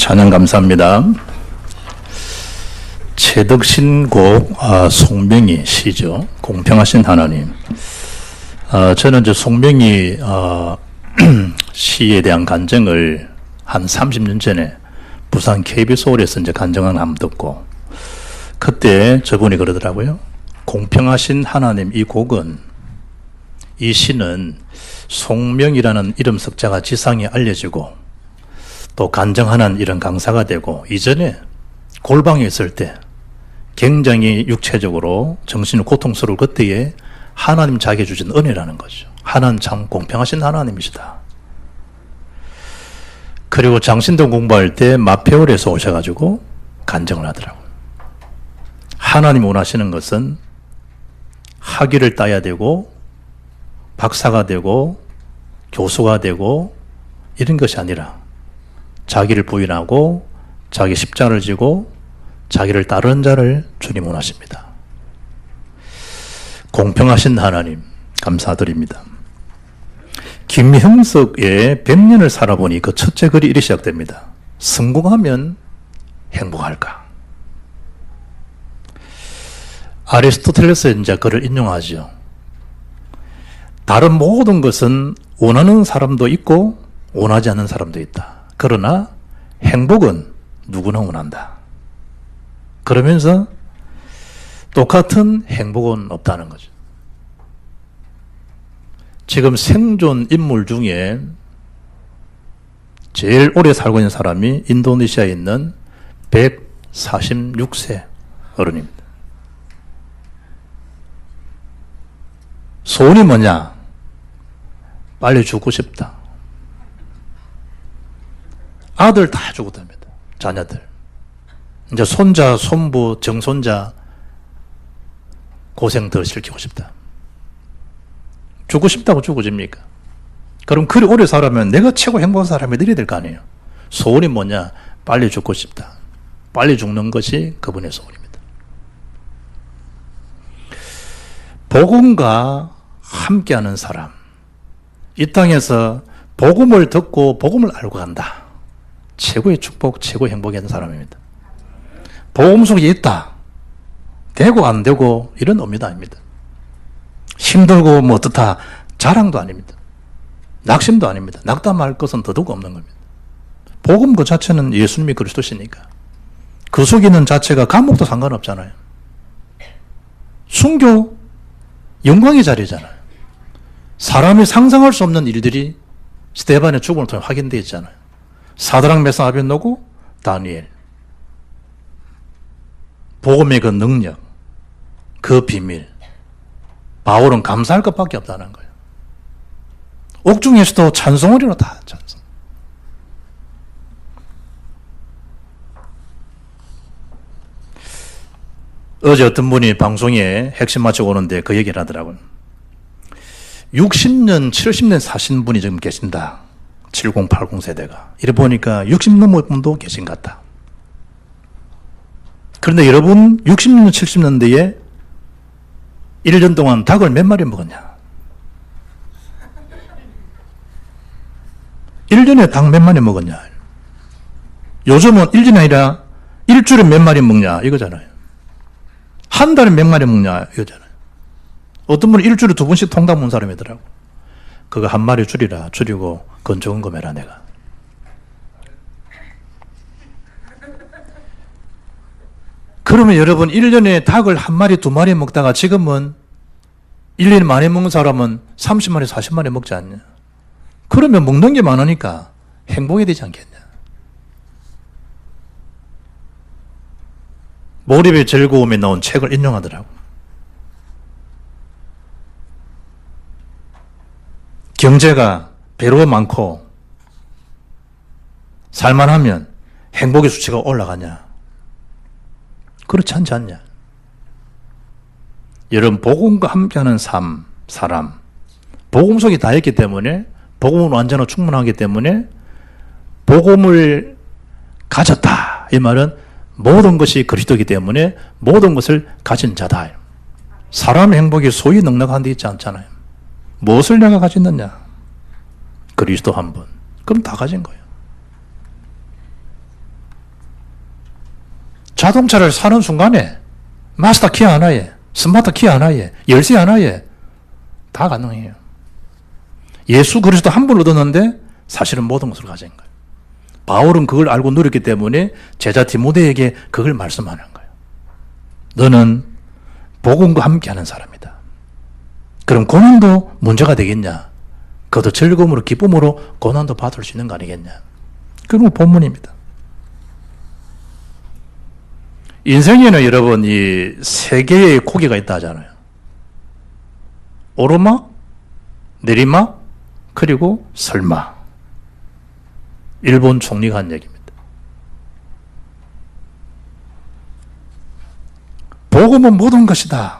찬양 감사합니다. 최덕신곡 송명희 시죠. 공평하신 하나님. 저는 이제 송명희 시에 대한 간증을 한 30년 전에 부산 KB서울에서 이제 간증을 한번 듣고, 그때 저분이 그러더라고요. 공평하신 하나님, 이 곡은, 이 시는 송명이라는 이름 석자가 지상에 알려지고 또 간증하는 이런 강사가 되고, 이전에 골방에 있을 때 굉장히 육체적으로 정신을 고통스러울 그때에 하나님 자기에 주신 은혜라는 거죠. 하나님 참 공평하신 하나님이시다. 그리고 장신동 공부할 때 마페올에서 오셔가지고 간증을 하더라고요. 하나님 원하시는 것은 학위를 따야 되고 박사가 되고 교수가 되고 이런 것이 아니라 자기를 부인하고 자기 십자가를 지고 자기를 따르는 자를 주님 원하십니다. 공평하신 하나님 감사드립니다. 김형석의 100년을 살아보니 그 첫째 글이 이렇게 시작됩니다. 성공하면 행복할까? 아리스토텔레스의 이제 글을 인용하죠. 다른 모든 것은 원하는 사람도 있고 원하지 않는 사람도 있다. 그러나 행복은 누구나 원한다. 그러면서 똑같은 행복은 없다는 거죠. 지금 생존 인물 중에 제일 오래 살고 있는 사람이 인도네시아에 있는 146세 어른입니다. 소원이 뭐냐? 빨리 죽고 싶다. 아들 다 죽었답니다. 자녀들. 이제 손자, 손부, 정손자 고생 더 시키고 싶다. 죽고 싶다고 죽어집니까? 그럼 그리 오래 살아면 내가 최고 행복한 사람이 되어야 될 거 아니에요. 소원이 뭐냐? 빨리 죽고 싶다. 빨리 죽는 것이 그분의 소원입니다. 복음과 함께하는 사람. 이 땅에서 복음을 듣고 복음을 알고 간다. 최고의 축복, 최고의 행복한 사람입니다. 복음 속에 있다. 되고 안 되고 이런 의미도 아닙니다. 힘들고 뭐 어떻다 자랑도 아닙니다. 낙심도 아닙니다. 낙담할 것은 더더욱 없는 겁니다. 복음 그 자체는 예수님이 그리스도시니까 그 속에 있는 자체가 감옥도 상관없잖아요. 순교 영광의 자리잖아요. 사람이 상상할 수 없는 일들이 스데반의 죽음을 통해 확인되어 있잖아요. 사드락 메삭 아벳노고 다니엘. 복음의 그 능력, 그 비밀. 바울은 감사할 것밖에 없다는 거예요. 옥중에서도 찬송으리로 다 찬송. 어제 어떤 분이 방송에 핵심 맞추고 오는데 그 얘기를 하더라고요. 60년, 70년 사신 분이 지금 계신다. 70, 80 세대가. 이래 보니까 60 넘은 분도 계신 것 같다. 그런데 여러분 60년, 70년대에 1년 동안 닭을 몇 마리 먹었냐? 1년에 닭 몇 마리 먹었냐? 요즘은 1년이 아니라 일주일에 몇 마리 먹냐? 이거잖아요. 한 달에 몇 마리 먹냐? 이거잖아요. 어떤 분은 일주일에 2번씩 통닭 먹는 사람이더라고. 그거 한 마리 줄이라. 줄이고 그건 좋은 거매라 내가. 그러면 여러분 1년에 닭을 한 마리 2마리 먹다가 지금은 1년에 많이 먹는 사람은 30마리 40마리 먹지 않냐. 그러면 먹는 게 많으니까 행복이 되지 않겠냐. 몰입의 즐거움에 나온 책을 인용하더라고. 경제가 배로 많고 살만하면 행복의 수치가 올라가냐? 그렇지 않지 않냐? 여러분 복음과 함께하는 삶, 사람, 복음 속에 다 있기 때문에 복음은 완전하고 충분하기 때문에 복음을 가졌다. 이 말은 모든 것이 그리스도이기 때문에 모든 것을 가진 자다. 사람의 행복이 소위 넉넉한 데 있지 않잖아요. 무엇을 내가 가졌느냐? 그리스도 한 분. 그럼 다 가진 거예요. 자동차를 사는 순간에 마스터 키 하나에, 스마트 키 하나에, 열쇠 하나에 다 가능해요. 예수 그리스도 한 번 얻었는데 사실은 모든 것을 가진 거예요. 바울은 그걸 알고 누렸기 때문에 제자 디모데에게 그걸 말씀하는 거예요. 너는 복음과 함께하는 사람이다. 그럼 고난도 문제가 되겠냐? 그것도 즐거움으로 기쁨으로 고난도 받을 수 있는 거 아니겠냐? 그건 본문입니다. 인생에는 여러분 이 세 개의 고개가 있다 하잖아요. 오르막, 내리막, 그리고 설막. 일본 총리가 한 얘기입니다. 복음은 모든 것이다.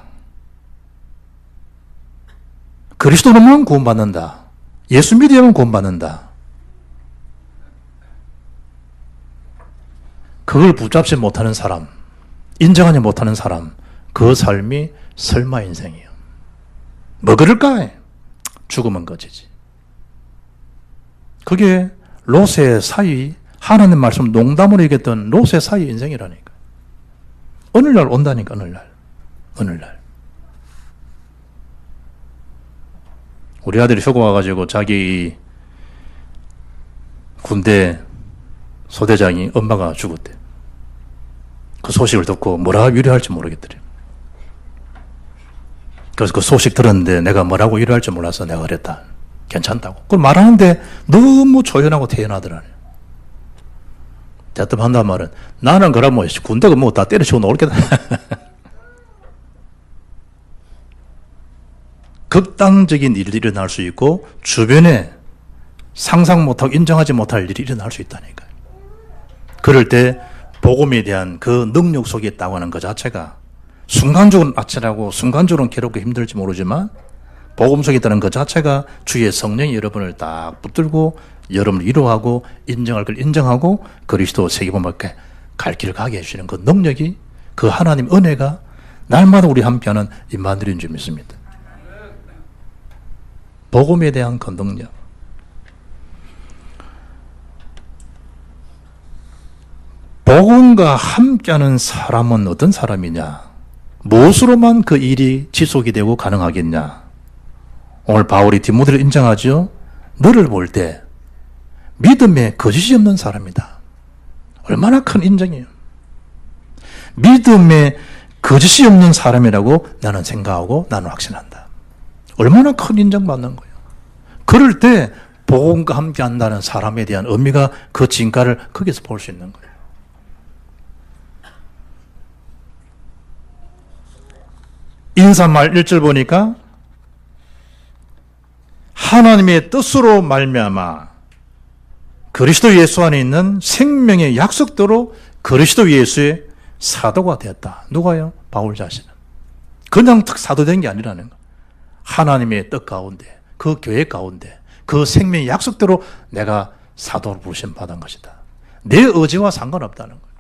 그리스도로만 구원받는다. 예수 믿으면 구원받는다. 그걸 붙잡지 못하는 사람, 인정하지 못하는 사람, 그 삶이 설마 인생이에요. 뭐 그럴까? 죽으면 거지지. 그게 롯의 사이, 하나님 말씀 농담으로 얘기했던 롯의 사이 인생이라니까. 어느 날 온다니까, 어느 날. 어느 날. 우리 아들이 휴가 와가지고 자기 군대 소대장이 엄마가 죽었대. 그 소식을 듣고 뭐라 위로할지 모르겠더래. 그래서 그 소식 들었는데 내가 뭐라고 위로할지 몰라서 내가 그랬다. 괜찮다고. 그걸 말하는데 너무 조연하고 태연하더라네. 대답한단 말은 나는 그러면 군대가 뭐 다 때려치고 나올 게다. 극단적인 일이 일어날 수 있고 주변에 상상 못하고 인정하지 못할 일이 일어날 수 있다니까요. 그럴 때 복음에 대한 그 능력 속에 있다고 하는 것 자체가 순간적으로는 아찔하고 순간적으로는 괴롭고 힘들지 모르지만 복음 속에 있다는 것 자체가 주의 성령이 여러분을 딱 붙들고 여러분을 위로하고 인정할 걸 인정하고 그리스도 세계복음밖에 갈 길을 가게 해주시는 그 능력이 그 하나님 은혜가 날마다 우리 함께하는 임마누엘인 줄 믿습니다. 복음에 대한 그 능력. 복음과 함께하는 사람은 어떤 사람이냐? 무엇으로만 그 일이 지속이 되고 가능하겠냐? 오늘 바울이 디모데를 인정하죠. 너를 볼 때 믿음에 거짓이 없는 사람이다. 얼마나 큰 인정이에요. 믿음에 거짓이 없는 사람이라고 나는 생각하고 나는 확신한다. 얼마나 큰 인정받는 거예요. 그럴 때 복음과 함께 한다는 사람에 대한 의미가 그 진가를 거기서 볼 수 있는 거예요. 인사말 1절 보니까 하나님의 뜻으로 말미암아 그리스도 예수 안에 있는 생명의 약속대로 그리스도 예수의 사도가 되었다. 누가요? 바울 자신은. 그냥 사도된 게 아니라는 거. 하나님의 뜻 가운데, 그 교회 가운데, 그 생명의 약속대로 내가 사도로 부르심 받은 것이다. 내 의지와 상관없다는 거예요.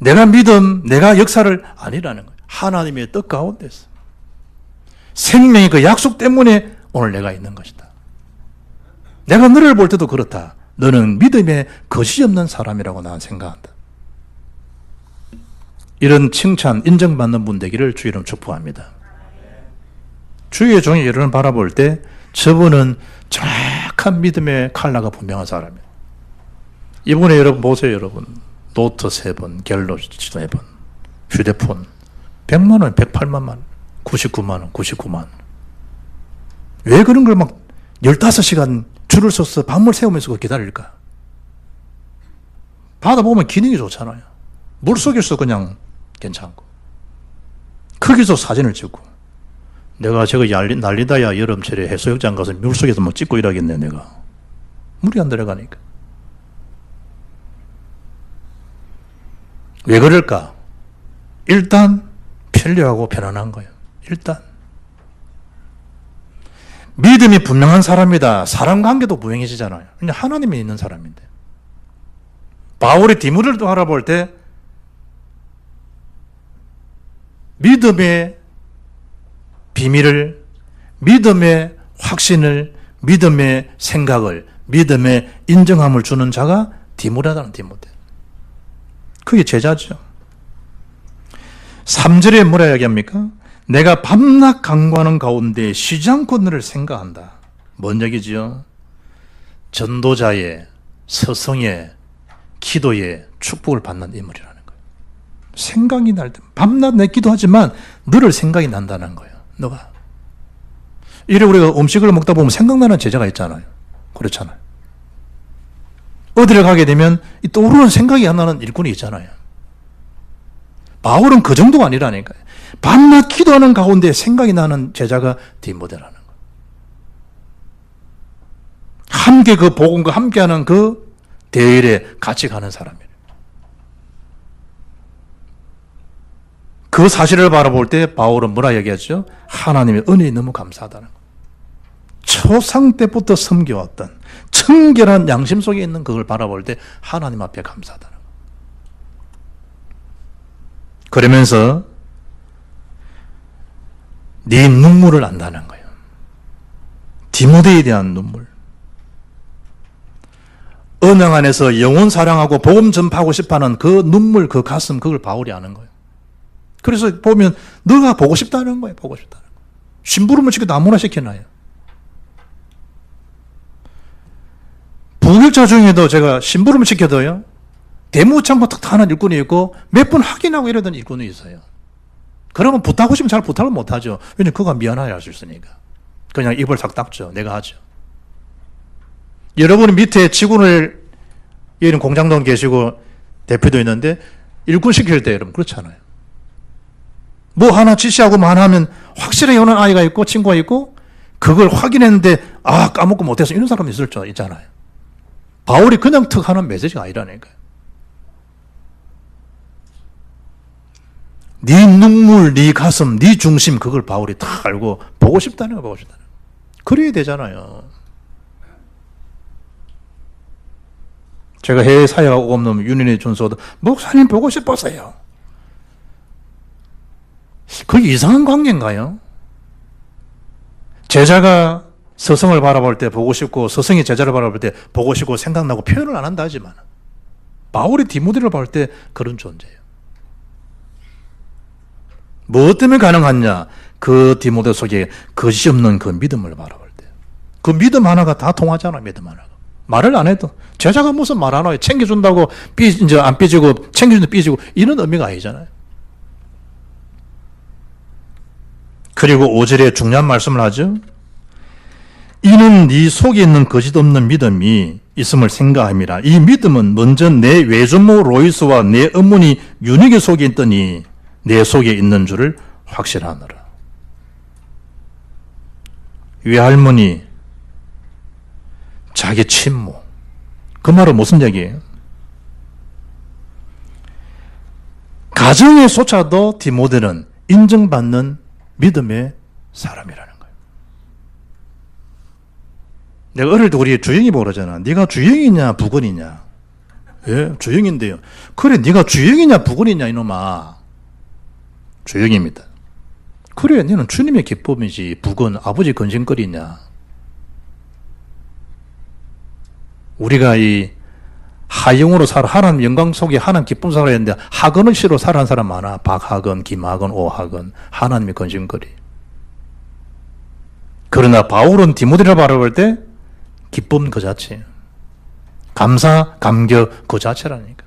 내가 믿음, 내가 역사를 아니라는 거예요. 하나님의 뜻 가운데서. 생명의 그 약속 때문에 오늘 내가 있는 것이다. 내가 너를 볼 때도 그렇다. 너는 믿음에 거짓이 없는 사람이라고 나는 생각한다. 이런 칭찬, 인정받는 분 되기를 주 이름 축복합니다. 주의 종이 여러분을 바라볼 때 저분은 정확한 믿음의 칼라가 분명한 사람이에요. 이번에 여러분 보세요, 여러분. 노트 3번, 갤럭시 4번, 휴대폰 100만 원, 108만 원, 99만 원, 99만 원. 왜 그런 걸 막 15시간 줄을 서서 밤을 새우면서 기다릴까? 받아보면 기능이 좋잖아요. 물속에서 그냥 괜찮고. 거기서 사진을 찍고. 내가 저거 난리다야 여름철에 해수욕장 가서 물속에서 막 찍고 일하겠네, 내가. 물이 안 들어가니까. 왜 그럴까? 일단 편리하고 편안한 거예요. 일단. 믿음이 분명한 사람이다. 사람 관계도 분명해지잖아요. 그냥 하나님이 있는 사람인데. 바울이 디모데를 알아볼 때 믿음의 비밀을, 믿음의 확신을, 믿음의 생각을, 믿음의 인정함을 주는 자가 디모데다는 디모데. 그게 제자죠. 3절에 뭐라 이야기합니까? 내가 밤낮 간구하는 가운데 쉬지 않고 너를 생각한다. 뭔 얘기지요? 전도자의, 서성의, 기도의 축복을 받는 인물이라는 거예요. 생각이 날 때, 밤낮 내 기도하지만 너를 생각이 난다는 거예요. 너가. 이래 우리가 음식을 먹다 보면 생각나는 제자가 있잖아요. 그렇잖아요. 어디를 가게 되면 떠오르는 생각이 안 나는 일꾼이 있잖아요. 바울은 그 정도가 아니라니까요. 밤낮 기도하는 가운데 생각이 나는 제자가 디모데라는 거예요. 함께 그 복음과 함께하는 그 대일에 같이 가는 사람이에요. 그 사실을 바라볼 때 바울은 뭐라 얘기하죠? 하나님의 은혜에 너무 감사하다는 거예요. 초상 때부터 섬겨왔던 청결한 양심 속에 있는 그걸 바라볼 때 하나님 앞에 감사하다는 거예요. 그러면서 네 눈물을 안다는 거예요. 디모데에 대한 눈물. 언양 안에서 영혼 사랑하고 복음 전파하고 싶어하는 그 눈물, 그 가슴, 그걸 바울이 아는 거예요. 그래서 보면 너가 보고 싶다는 거예요. 보고 싶다는 거예요. 심부름을 시켜도 아무나 시켜놔요. 부교육자 중에도 제가 심부름을 시켜도요, 대무창고 탁 하는 일꾼이 있고 몇 번 확인하고 이러던 일꾼이 있어요. 그러면 부탁하고 싶으면 잘 부탁을 못하죠. 왜냐면 그가 미안하게 할 수 있으니까. 그냥 입을 싹 닦죠. 내가 하죠. 여러분 밑에 직원을, 이런 공장도 계시고 대표도 있는데 일꾼 시킬 때 여러분 그렇잖아요. 뭐 하나 지시하고만 하면 확실하게 오는 아이가 있고 친구가 있고 그걸 확인했는데 까먹고 못해서 이런 사람이 있잖아요. 바울이 그냥 턱 하는 메시지가 아니라니까요. 네 눈물, 네 가슴, 네 중심 그걸 바울이 다 알고 보고 싶다는 거, 보고 싶다는 거. 그래야 되잖아요. 제가 해외 사회가 없는 윤인의 준서도 목사님 보고 싶었어요. 그게 이상한 관계인가요? 제자가 스승을 바라볼 때 보고 싶고 스승이 제자를 바라볼 때 보고 싶고 생각나고 표현을 안 한다 하지만 바울이 디모데를 볼 때 그런 존재예요. 무엇 때문에 가능하냐? 그 디모데 속에 거짓이 없는 그 믿음을 바라볼 때. 그 믿음 하나가 다 통하잖아, 믿음 하나가. 말을 안 해도. 제자가 무슨 말 안 해요? 챙겨준다고 이제 안 삐지고, 챙겨준다고 삐지고, 이런 의미가 아니잖아요. 그리고 5절에 중요한 말씀을 하죠. 이는 네 속에 있는 거짓 없는 믿음이 있음을 생각함이라. 이 믿음은 먼저 내 외조모 로이스와 내 어머니 유니게 속에 있더니 내 속에 있는 줄을 확실하노라. 외할머니, 자기 친모. 그 말은 무슨 얘기예요? 가정에조차도 디모데는 인정받는 믿음의 사람이라는 거예요. 내가 어릴 때 우리 주영이 보고 그러잖아. 네가 주영이냐 부건이냐. 예, 주영인데요. 그래, 네가 주영이냐 부건이냐 이놈아. 주영입니다. 그래, 너는 주님의 기쁨이지 부건 아버지 근심거리냐. 우리가 이 하영으로 살아 하나님 영광 속에 하나님 기쁨 살아야 했는데 하건을 싫어 살아는 사람 많아. 박하건, 김하건, 오하건 하나님의 근심거리. 그러나 바울은 디모데를 바라볼 때 기쁨 그 자체, 감사, 감격 그 자체라니까.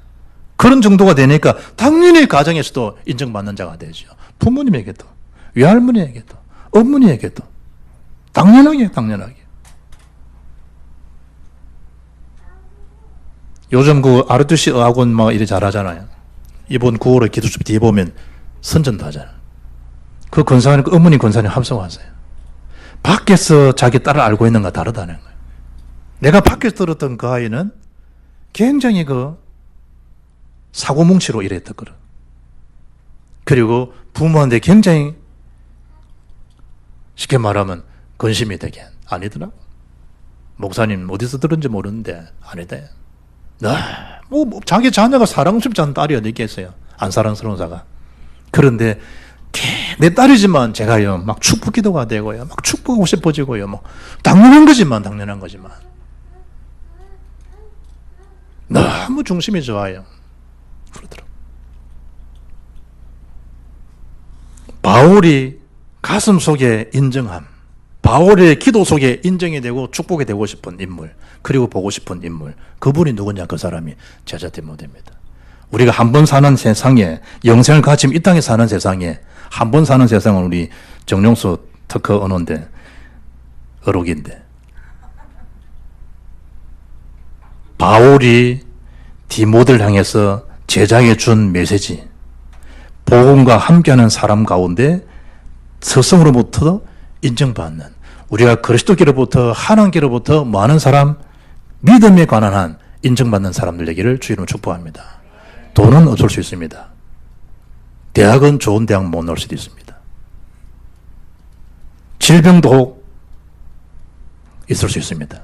그런 정도가 되니까 당연히 가정에서도 인정받는 자가 되죠. 부모님에게도, 외할머니에게도, 어머니에게도 당연하게. 요즘 그 아르투시 의학원 막 이래 잘하잖아요. 이번 9월에 기도숲 뒤에 보면 선전도 하잖아요. 그 권사님, 그 어머니 권사님 합성하세요. 밖에서 자기 딸을 알고 있는 거 다르다는 거예요. 내가 밖에서 들었던 그 아이는 굉장히 그 사고뭉치로 이랬던 거라. 그리고 부모한테 굉장히 쉽게 말하면 근심이 되게 아니더라고. 목사님 어디서 들은지 모르는데 아니다. 뭐 자기 자녀가 사랑스럽지 않은 딸이 어디 있겠어요. 안 사랑스러운 자가. 그런데 내 딸이지만 제가요 막 축복 기도가 되고요, 막 축복하고 싶어지고요, 뭐 당연한 거지만 너무 중심이 좋아요. 그러더라고. 바울이 가슴 속에 인정함, 바울의 기도 속에 인정이 되고 축복이 되고 싶은 인물, 그리고 보고 싶은 인물, 그분이 누구냐? 그 사람이 제자 디모데입니다. 우리가 한 번 사는 세상에, 영생을 가지면 이 땅에 사는 세상에, 한 번 사는 세상은 우리 정용수 특허 언어인데, 어록인데, 바울이 디모데를 향해서 제자에게 준 메시지, 복음과 함께하는 사람 가운데 스승으로부터 인정받는, 우리가 그리스도께로부터 하나님께로부터 많은 사람, 믿음에 관한 한 인정받는 사람들 되기를 주의로 축복합니다. 돈은 없을 수 있습니다. 대학은 좋은 대학 못 나올 수도 있습니다. 질병도 있을 수 있습니다.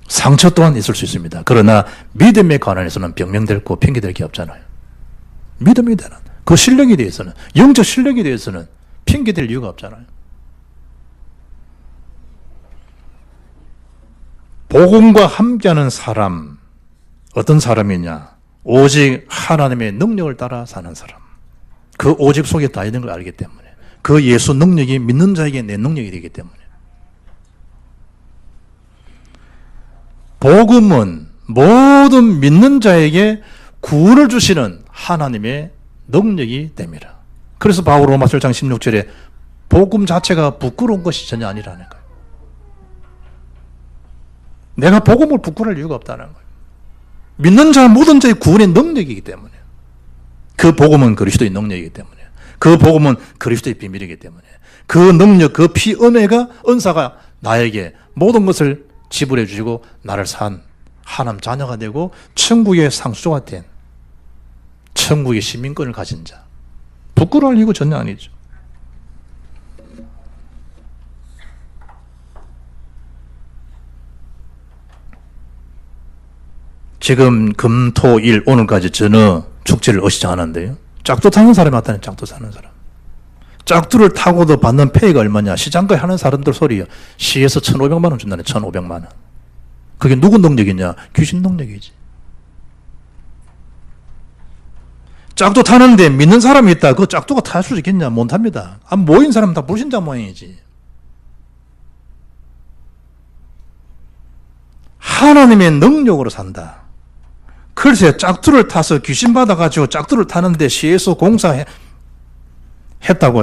상처 또한 있을 수 있습니다. 그러나 믿음에 관한해서는 변명될 거 핑계될 게 없잖아요. 믿음에 대한 그 실력에 대해서는, 영적 실력에 대해서는 핑계될 이유가 없잖아요. 복음과 함께하는 사람, 어떤 사람이냐? 오직 하나님의 능력을 따라 사는 사람. 그 오직 속에 다 있는 걸 알기 때문에, 그 예수 능력이 믿는 자에게 내 능력이 되기 때문에. 복음은 모든 믿는 자에게 구원을 주시는 하나님의 능력이 됩니다. 그래서 바울 로마서 1장 16절에 복음 자체가 부끄러운 것이 전혀 아니라는 거예요. 내가 복음을 부끄러울 이유가 없다는 거예요. 믿는 자 모든 자의 구원의 능력이기 때문에, 그 복음은 그리스도의 능력이기 때문에, 그 복음은 그리스도의 비밀이기 때문에, 그 능력, 그 피 은혜가, 은사가 나에게 모든 것을 지불해 주시고 나를 산 하나님 자녀가 되고 천국의 상수조가 된, 천국의 시민권을 가진 자. 부끄러울 이유가 전혀 아니죠. 지금 금, 토, 일 오늘까지 전혀 축제를 어시지 않았는데요. 짝두 타는 사람이 나타나요. 짝두 사는 사람. 짝두를 타고도 받는 페이가 얼마냐? 시장가에 하는 사람들 소리요. 시에서 1,500만 원 준다네. 1,500만 원. 그게 누구 능력이냐? 귀신 능력이지. 짝두 타는데 믿는 사람이 있다. 그 짝두가 탈 수 있겠냐? 못 탑니다. 모인 사람 다 불신자 모양이지. 하나님의 능력으로 산다. 글쎄, 짝두를 타서 귀신 받아가지고 짝두를 타는데 시에서 공사했다고,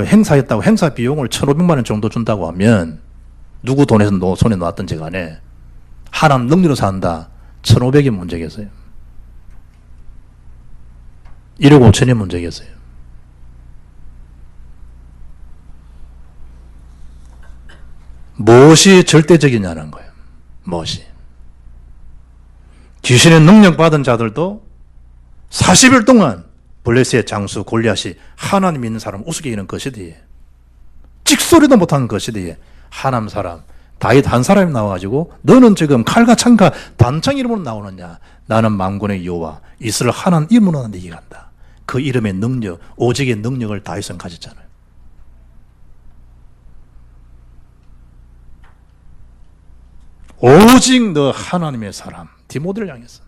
행사했다고, 행사 비용을 1,500만 원 정도 준다고 하면, 누구 돈에서 손에 놓았던지 간에, 하나님 능력으로 산다. 1,500이 문제겠어요. 1억 5천이 문제겠어요. 무엇이 절대적이냐는 거예요. 무엇이. 귀신의 능력 받은 자들도 40일 동안 블레셋의 장수 골리앗이 하나님 믿는 사람 우스개이는 그 시대에, 찍소리도 못하는 그 시대에 하나님 사람 다윗 한 사람이 나와가지고 너는 지금 칼과 창과 단창 이름으로 나오느냐? 나는 만군의 여호와 이스라엘 하나님 이름으로 네게 간다. 그 이름의 능력, 오직의 능력을 다윗은 가졌잖아요. 오직 너 하나님의 사람 디모데를 향해서,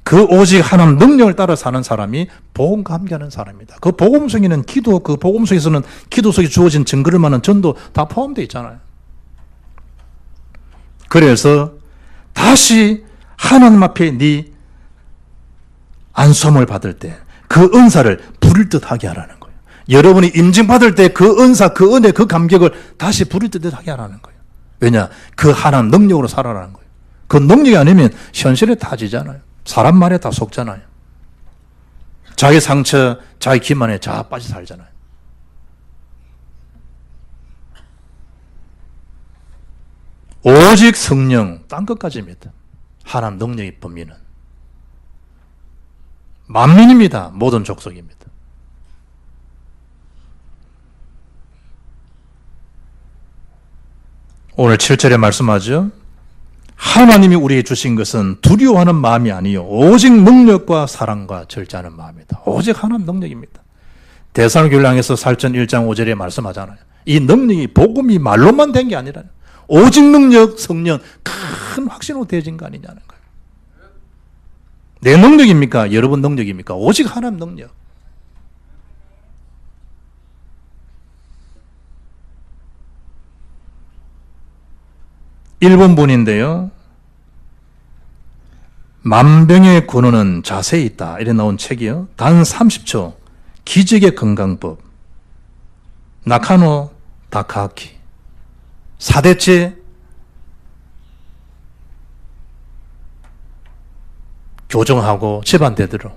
그 오직 하나님 능력을 따라 사는 사람이 복음과 함께하는 사람입니다. 그 복음 속에는 기도, 그 복음 속에서는 기도 속에 주어진 증거를 많은 전도 다 포함되어 있잖아요. 그래서 다시 하나님 앞에 네 안수함을 받을 때 그 은사를 부릴 듯 하게 하라는 거예요. 여러분이 임증받을 때 그 은사, 그 은혜, 그 감격을 다시 부릴 듯 하게 하라는 거예요. 왜냐? 그 하나님 능력으로 살아라는 거예요. 그 능력이 아니면 현실에 타지잖아요. 사람 말에 다 속잖아요. 자기 상처, 자기 기만에 자빠져 살잖아요. 오직 성령, 딴 것까지입니다. 하나님 능력의 범위는. 만민입니다. 모든 족속입니다. 오늘 7절에 말씀하죠. 하나님이 우리에게 주신 것은 두려워하는 마음이 아니요 오직 능력과 사랑과 절제하는 마음이다. 오직 하나님 능력입니다. 데살로니가 향해서 살전 1장 5절에 말씀하잖아요. 이 능력이 복음이 말로만 된 게 아니라 오직 능력, 성령, 큰 확신으로 되어진 거 아니냐는 거예요. 내 능력입니까? 여러분 능력입니까? 오직 하나님 능력. 일본 분인데요. 만병의 근원은 자세에 있다. 이래 나온 책이요. 단 30초. 기적의 건강법. 나카노 다카키. 4대째 교정하고 집안대대로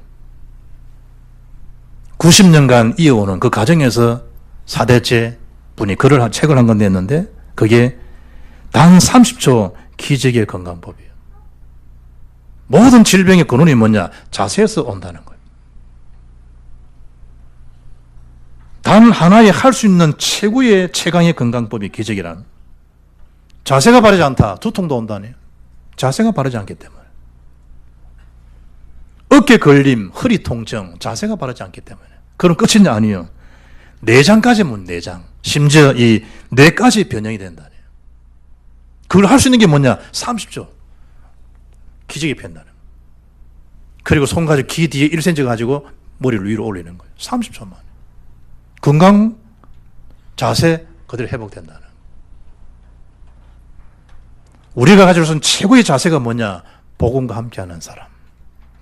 90년간 이어오는 그 과정에서 4대째 분이 책을 한 건 냈는데 그게 단 30초 기적의 건강법이에요. 모든 질병의 근원이 뭐냐? 자세에서 온다는 거예요. 단 하나에 할 수 있는 최고의 최강의 건강법이 기적이라는. 자세가 바르지 않다. 두통도 온다네요. 자세가 바르지 않기 때문에. 어깨 걸림, 허리 통증, 자세가 바르지 않기 때문에. 그럼 끝이냐? 아니요. 내장까지 문 내장. 심지어 이 뇌까지 변형이 된다네요. 그걸 할 수 있는 게 뭐냐? 30초. 기적이 핀다는 거예요. 그리고 손가락 귀 뒤에 1cm 가지고 머리를 위로 올리는 거예요. 30초 만에. 건강 자세 그대로 회복된다는 거예요. 우리가 가지고 있는 최고의 자세가 뭐냐? 복음과 함께하는 사람.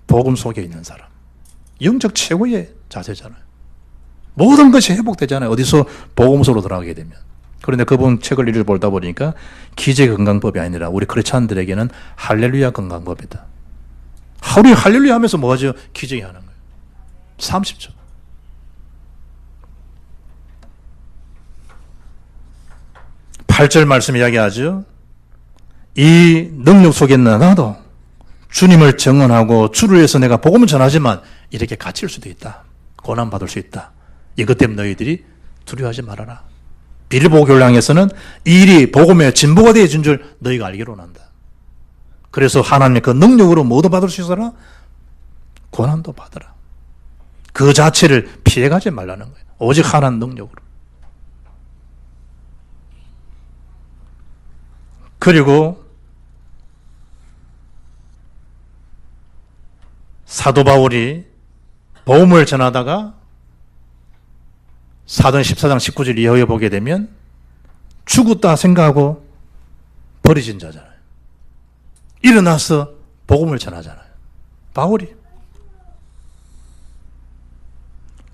복음 속에 있는 사람. 영적 최고의 자세잖아요. 모든 것이 회복되잖아요. 어디서 복음 속으로 들어가게 되면. 그런데 그분 책을 읽어보다 보니까 기적의 건강법이 아니라 우리 크리스찬들에게는 할렐루야 건강법이다. 하루에 할렐루야 하면서 뭐 하죠? 기적이 하는 거예요. 30초. 팔절 말씀 이야기하죠. 이 능력 속에 나도 주님을 정언하고 주를 위해서 내가 복음을 전하지만 이렇게 갇힐 수도 있다. 고난받을 수 있다. 이것 때문에 너희들이 두려워하지 말아라. 빌보 교량에서는 이 일이 복음의 진보가 되어진 줄 너희가 알기로 한다. 그래서 하나님의 그 능력으로 뭐도 받을 수 있어라? 고난도 받으라. 그 자체를 피해가지 말라는 거예요. 오직 하나님 능력으로. 그리고 사도 바울이 복음을 전하다가 사도행 14장 19절 이하에 보게 되면 죽었다 생각하고 버려진 자잖아요. 일어나서 복음을 전하잖아요. 바울이.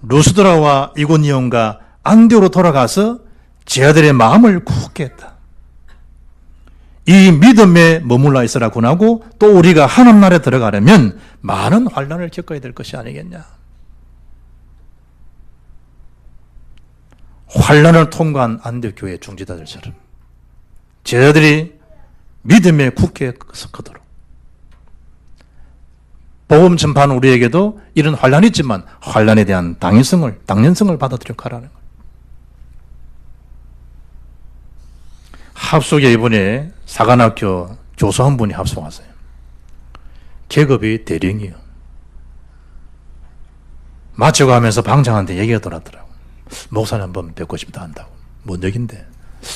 루스드라와 이고니온과 안디오로 돌아가서 제자들의 마음을 굳게 했다. 이 믿음에 머물러 있으라 권하고 또 우리가 하나님 나라에 들어가려면 많은 환난을 겪어야 될 것이 아니겠냐. 환난을 통과한 안디옥 교회 중지자들처럼 제자들이 믿음에 굳게 서도록 복음 전파는 우리에게도 이런 환난이 있지만 환난에 대한 당연성을 받아들이도록 하라는 거예요. 합숙에 이번에 사관학교 교수 한 분이 합숙왔어요. 계급이 대령이요. 마치고 하면서 방장한테 얘기가 돌았더라고. 목사님 한번 뵙고 싶다 한다고. 뭔 얘긴데?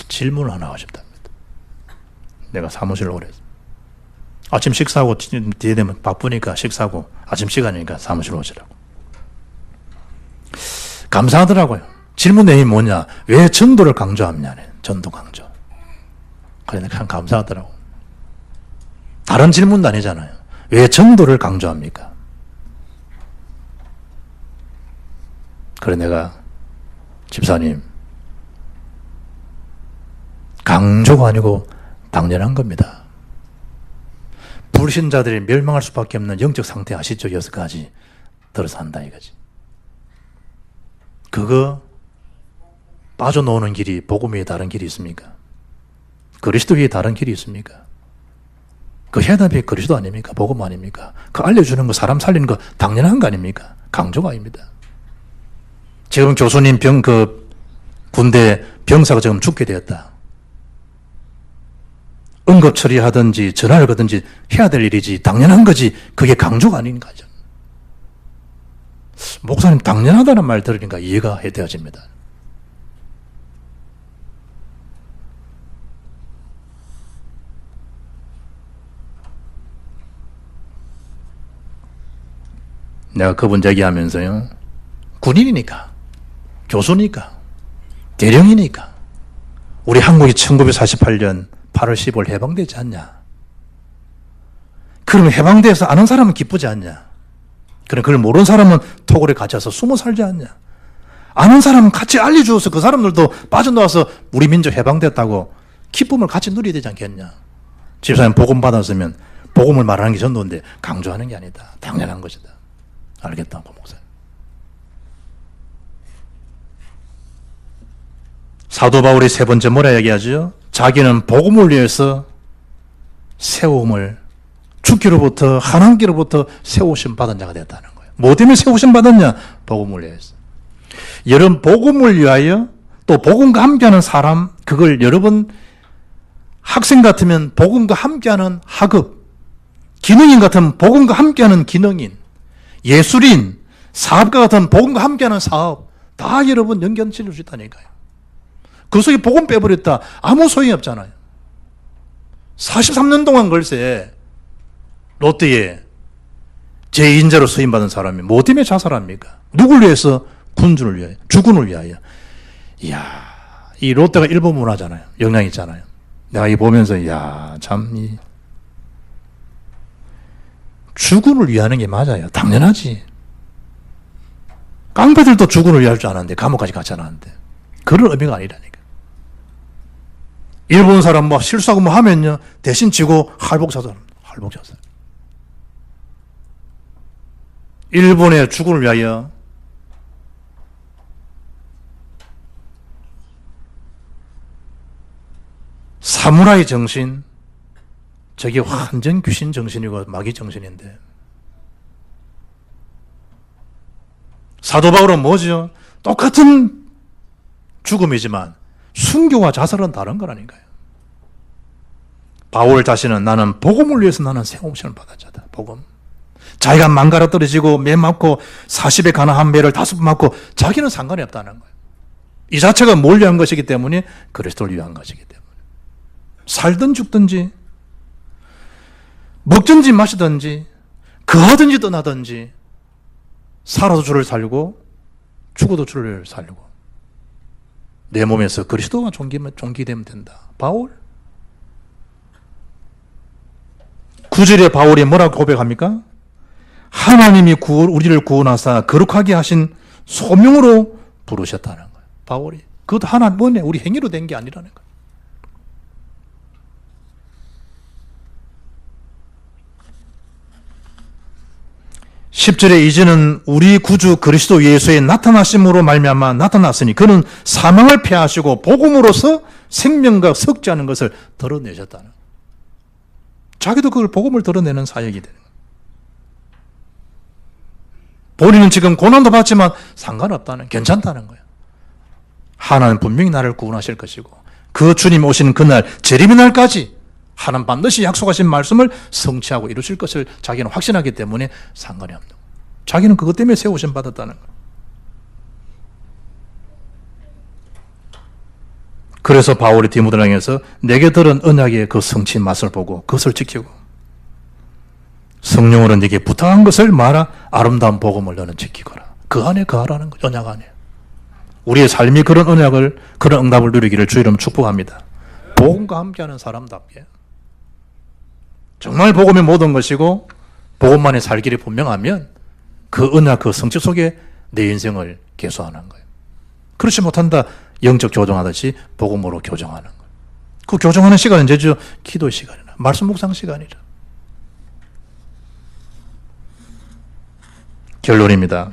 질문을 하나 하고 싶답니다. 내가 사무실로 오래 했어. 아침 식사하고 뒤에 되면 바쁘니까 식사하고 아침 시간이니까 사무실로 오시라고. 감사하더라고요. 질문 내용이 뭐냐? 왜 전도를 강조하느냐네. 전도 강조. 그러니까 참 감사하더라고. 다른 질문도 아니잖아요. 왜 전도를 강조합니까? 그래 내가 집사님 강조가 아니고 당연한 겁니다. 불신자들이 멸망할 수밖에 없는 영적 상태 아시죠? 6가지 들어서 한다 이거지. 그거 빠져나오는 길이 복음 외에 다른 길이 있습니까? 그리스도 외에 다른 길이 있습니까? 그 해답이 그리스도 아닙니까? 복음 아닙니까? 그 알려주는 거 사람 살리는 거 당연한 거 아닙니까? 강조가 아닙니다. 지금 교수님 군대 병사가 지금 죽게 되었다. 응급 처리하든지 전화를 거든지 해야 될 일이지 당연한 거지 그게 강조가 아닌 거죠. 목사님 당연하다는 말 들으니까 이해가 되어집니다. 내가 그분 얘기하면서요. 군인이니까 교수니까 대령이니까 우리 한국이 1948년 8월 15일 해방되지 않냐? 그럼 해방돼서 아는 사람은 기쁘지 않냐? 그럼 그걸 모르는 사람은 토굴에 갇혀서 숨어 살지 않냐? 아는 사람은 같이 알려주어서 그 사람들도 빠져나와서 우리 민족 해방됐다고 기쁨을 같이 누려야 되지 않겠냐? 집사님 복음 받았으면 복음을 말하는 게 전도인데 강조하는 게 아니다. 당연한 것이다. 알겠다, 목사님. 사도 바울이 세 번째 뭐라 얘기하죠? 자기는 복음을 위해서 세움을 죽기로부터 하나님께로부터 세우심 받은 자가 됐다는 거예요. 뭐 때문에 세우심 받았냐? 복음을 위해서. 여러분 복음을 위하여 또 복음과 함께하는 사람, 그걸 여러분 학생 같으면 복음과 함께하는 학업, 기능인 같으면 복음과 함께하는 기능인, 예술인, 사업가 같으면 복음과 함께하는 사업, 다 여러분 연결시킬 수 있다니까요. 그 속에 복음 빼버렸다. 아무 소용이 없잖아요. 43년 동안 글쎄 롯데에 제2인자로 서임받은 사람이 뭐 때문에 자살합니까? 누굴 위해서? 군주를 위하여, 주군을 위하여. 이야, 이 롯데가 일본 문화잖아요. 영향 있잖아요. 내가 이 보면서 이야, 참 이 주군을 위하는 게 맞아요. 당연하지. 깡패들도 주군을 위할 줄 아는데 감옥까지 가지 않았는데 그런 의미가 아니라니까. 일본 사람 뭐 실수하고 뭐 하면요 대신 지고 할복자살. 일본의 주군을 위하여 사무라이 정신, 저게 완전 귀신 정신이고 마귀 정신인데, 사도 바울은 뭐죠? 똑같은 죽음이지만 순교와 자살은 다른 거라니까요. 바울 자신은 나는 복음을 위해서 나는 세움시험을 받았자다. 복음. 자기가 망가라 떨어지고 매 맞고 40에 가나한 매를 5번 맞고 자기는 상관이 없다는 거예요. 이 자체가 뭘 위한 것이기 때문에 그리스도를 위한 것이기 때문에. 살든 죽든지 먹든지 마시든지 거하든지 떠나든지 살아도 주를 살고 죽어도 주를 살고 내 몸에서 그리스도가 존귀되면 된다. 바울 9절에 바울이 뭐라고 고백합니까? 하나님이 우리를 구원하사 거룩하게 하신 소명으로 부르셨다는 거예요. 바울이. 그것도 하나 뭐냐? 우리 행위로 된 게 아니라는 거예요. (10절에) 이제는 우리 구주 그리스도 예수의 나타나심으로 말미암아 나타났으니 그는 사망을 패하시고 복음으로서 생명과 섞지 않은 것을 드러내셨다는 거예요. 자기도 그걸 복음을 드러내는 사역이 되는 거예요. 본인은 지금 고난도 받지만 상관없다는, 괜찮다는 거예요. 하나님 분명히 나를 구원하실 것이고 그 주님 오시는 그날 재림의 날까지 하나님 반드시 약속하신 말씀을 성취하고 이루실 것을 자기는 확신하기 때문에 상관이 없는 거예요. 자기는 그것 때문에 세우심 받았다는 거예요. 그래서 바울이 디모데를 향해서 내게 들은 언약의 그 성취 맛을 보고 그것을 지키고 성령으로 네게 부탁한 것을 말하 아름다운 복음을 너는 지키거라. 그 안에 거하라는 거예요. 언약 안에. 우리의 삶이 그런 언약을, 그런 응답을 누리기를 주 이름 축복합니다. 복음과 함께하는 사람답게 정말 복음이 모든 것이고 복음만의 살 길이 분명하면 그 언약, 그 성취 속에 내 인생을 개수하는 거예요. 그렇지 못한다. 영적 교정하듯이 복음으로 교정하는 거예요. 그 교정하는 시간은 제주 기도 시간이나 말씀 묵상 시간이라. 결론입니다.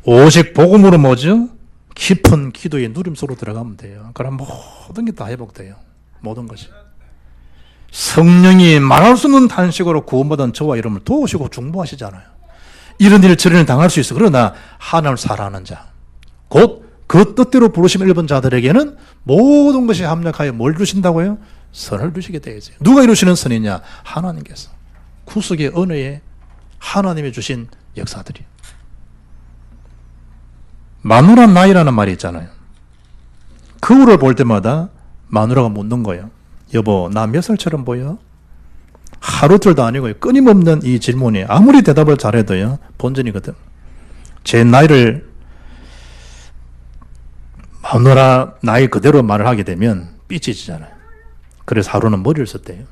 오직 복음으로 뭐죠? 깊은 기도의 누림소로 들어가면 돼요. 그럼 모든 게 다 회복돼요. 모든 것이. 성령이 말할 수 없는 탄식으로 구원받은 저와 여러분을 도우시고 중보하시잖아요. 이런 일을 저런 일 당할 수 있어. 그러나 하나님을 사랑하는 자, 곧 그 뜻대로 부르심 일본 자들에게는 모든 것이 합력하여 뭘 이루신다고요? 선을 이루시게 되어 있어요. 누가 이루시는 선이냐? 하나님께서. 구속의 은혜에 하나님이 주신 역사들이. 마누라 나이라는 말이 있잖아요. 거울을 볼 때마다 마누라가 묻는 거예요. 여보, 나 몇 살처럼 보여? 하루 이틀도 아니고요. 끊임없는 이 질문이 아무리 대답을 잘해도요. 본전이거든. 제 나이를 마누라 나이 그대로 말을 하게 되면 삐치지잖아요. 그래서 하루는 머리를 썼대요.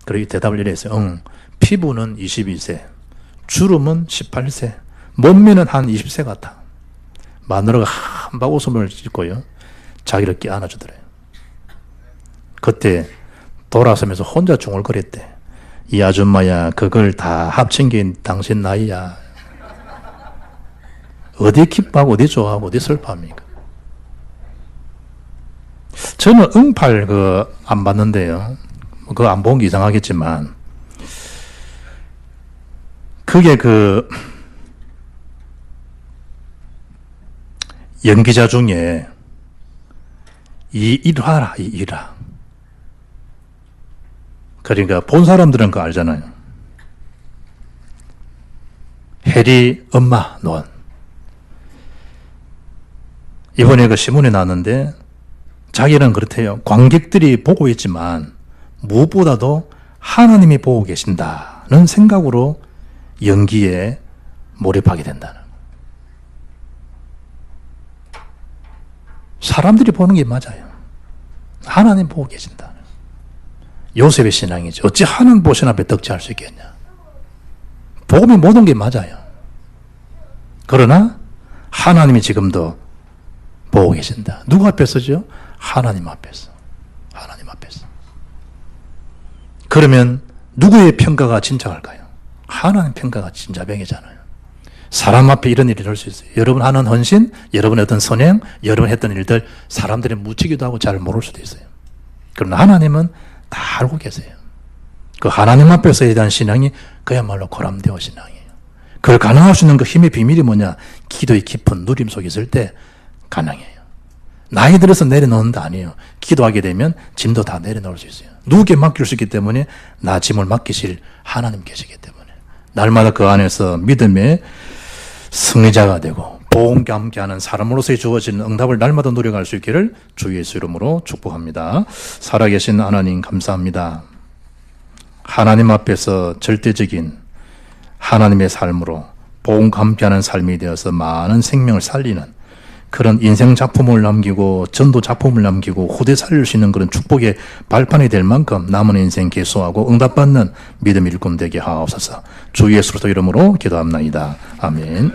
그리고 대답을 이래 했어요. 응, 피부는 22세, 주름은 18세, 몸매는 한 20세 같아. 마누라가 한박 웃음을 짓고요. 자기를 껴안아주더래요. 그때 돌아서면서 혼자 중얼거렸대. 이 아줌마야, 그걸 다 합친 게 당신 나이야. 어디 기뻐하고 어디 좋아하고 어디 슬퍼합니까? 저는 응팔 안 봤는데요. 그거 안 본 게 이상하겠지만, 그게 연기자 중에 이 일화라, 이 일화. 그러니까 본 사람들은 그거 알잖아요. 해리 엄마 논. 이번에 그 신문에 나왔는데 자기는 그렇대요. 관객들이 보고 있지만 무엇보다도 하나님이 보고 계신다는 생각으로 연기에 몰입하게 된다는. 사람들이 보는 게 맞아요. 하나님 보고 계신다. 요셉의 신앙이죠. 어찌 하나님 보신 앞에 덕지할 수 있겠냐. 복음이 모든 게 맞아요. 그러나 하나님이 지금도 보고 계신다. 누구 앞에서죠? 하나님 앞에서. 하나님 앞에서. 그러면 누구의 평가가 진짜일까요? 하나님 평가가 진짜병이잖아요. 사람 앞에 이런 일이 일어날 수 있어요. 여러분 하는 헌신, 여러분의 어떤 선행, 여러분 했던 일들 사람들이 묻히기도 하고 잘 모를 수도 있어요. 그러나 하나님은 다 알고 계세요. 그 하나님 앞에서에 대한 신앙이 그야말로 고람되어 신앙이에요. 그걸 가능할 수 있는 그 힘의 비밀이 뭐냐? 기도의 깊은 누림 속에 있을 때 가능해요. 나이 들어서 내려놓는 데 아니에요. 기도하게 되면 짐도 다 내려놓을 수 있어요. 누구에게 맡길 수 있기 때문에 나 짐을 맡기실 하나님 계시기 때문에 날마다 그 안에서 믿음의 승리자가 되고 복음과 함께하는 사람으로서의 주어지는 응답을 날마다 노력할 수 있기를 주 예수 이름으로 축복합니다. 살아계신 하나님 감사합니다. 하나님 앞에서 절대적인 하나님의 삶으로 복음과 함께하는 삶이 되어서 많은 생명을 살리는 그런 인생 작품을 남기고 전도 작품을 남기고 후대 살릴 수 있는 그런 축복의 발판이 될 만큼 남은 인생 계수하고 응답받는 믿음 일꾼 되게 하옵소서. 주 예수로 이름으로 기도합나이다. 아멘.